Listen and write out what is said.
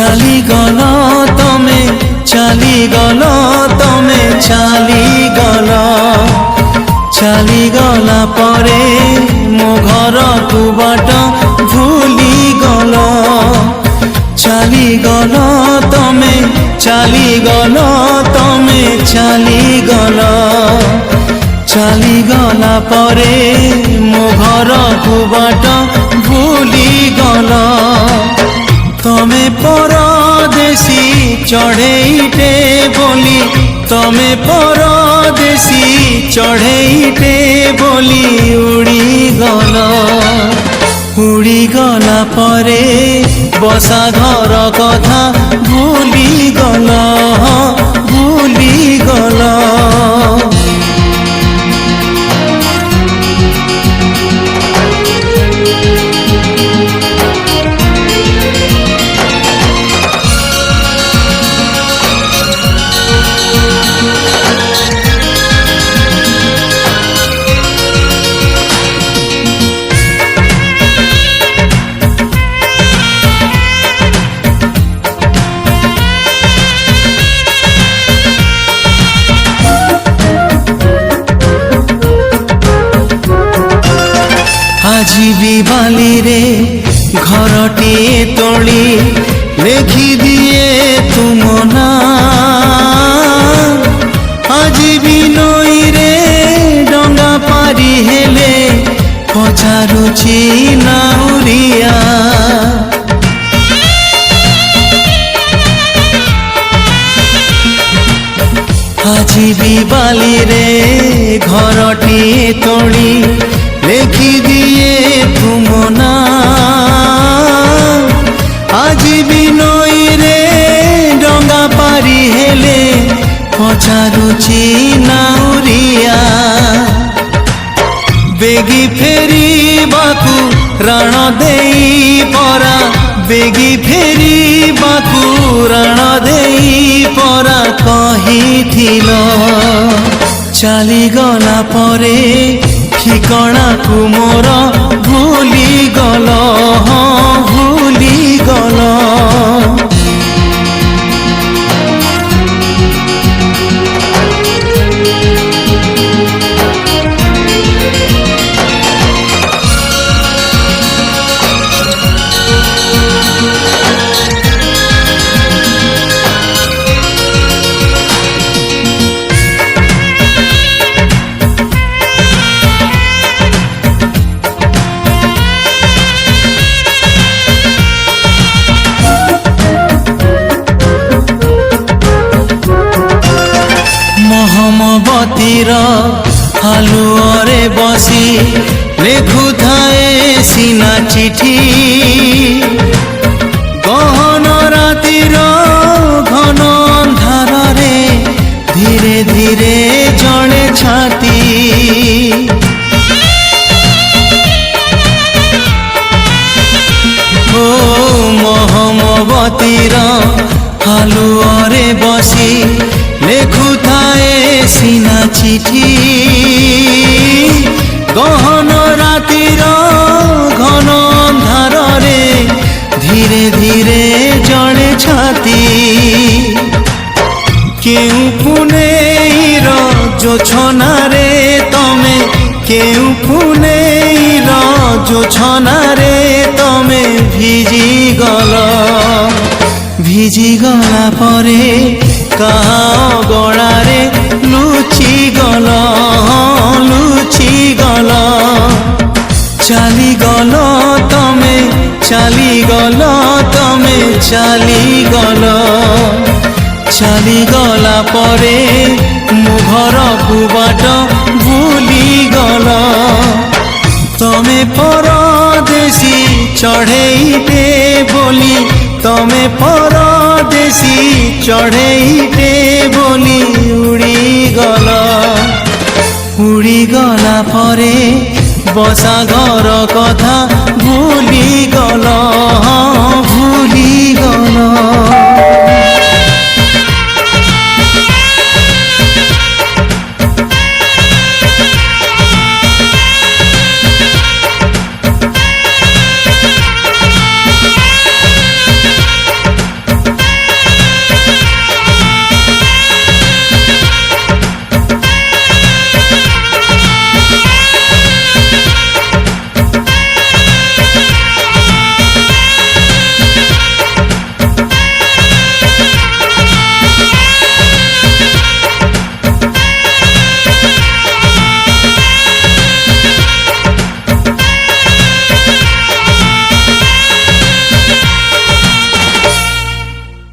ଚାଲିଗଲ ତମେ ଚାଲିଗଲ ତମେ ଚାଲିଗଲ ଚାଲିଗଲା ପରେ ମୋ ଘରକୁ ବାଟ ଭୁଲିଗଲ ଚାଲିଗଲ ତମେ ଚାଲିଗଲ ତମେ ଚାଲିଗଲ ଚାଲିଗଲା ପରେ ମୋ ଘରକୁ ବାଟ ଭୁଲିଗଲ तमे परदेसी चढ़ेईटे बोली तमे परदेसी चढ़ेईटे बोली उड़ी गला परे बसा घर कथा भूली गला आजीबी बाली रे घरटी तोली लिखी दिए तुम ना आजीबी नई रे डंगा पारी हेले पचारुची नाउरिया आजीबी बाली रे घरटी तोली लिखी दिए तुम ना आज भी नई रे डंगा पारी हेले पचारुची नाउरिया बेगी फेरी बाकू राण देई परा बेगी फेरी बाकू राण देई परा कहिथिल चालीगला परे ठिकणा को मोर भूलीगल भूलीगल महमबतीर हालुअरे बसी लेखुथाए सीना चिठी गहन रातिर घन अंधार रे धीरे धीरे जड़े छाती ओ महमबतीर हालुअरे बसी लेखुथाए सीना चिठी गहन रातिर घन अंधार रे धीरे धीरे जड़े छाती केउ पुनेर जोछना रे तमे केउ पुनेर जोछना रे तमे भिजी गला परे कहा गड़ारे लुचि गल चालीगल तमे चालीगल तमे चालीगल चालीगला परे मो घरकु बाट भूलीगल तमे परदेसी चढ़ेईटे बोली तमे परदेसी चढ़ेईटे बोली उड़ी गला परे बसा घर कथा भूलीगल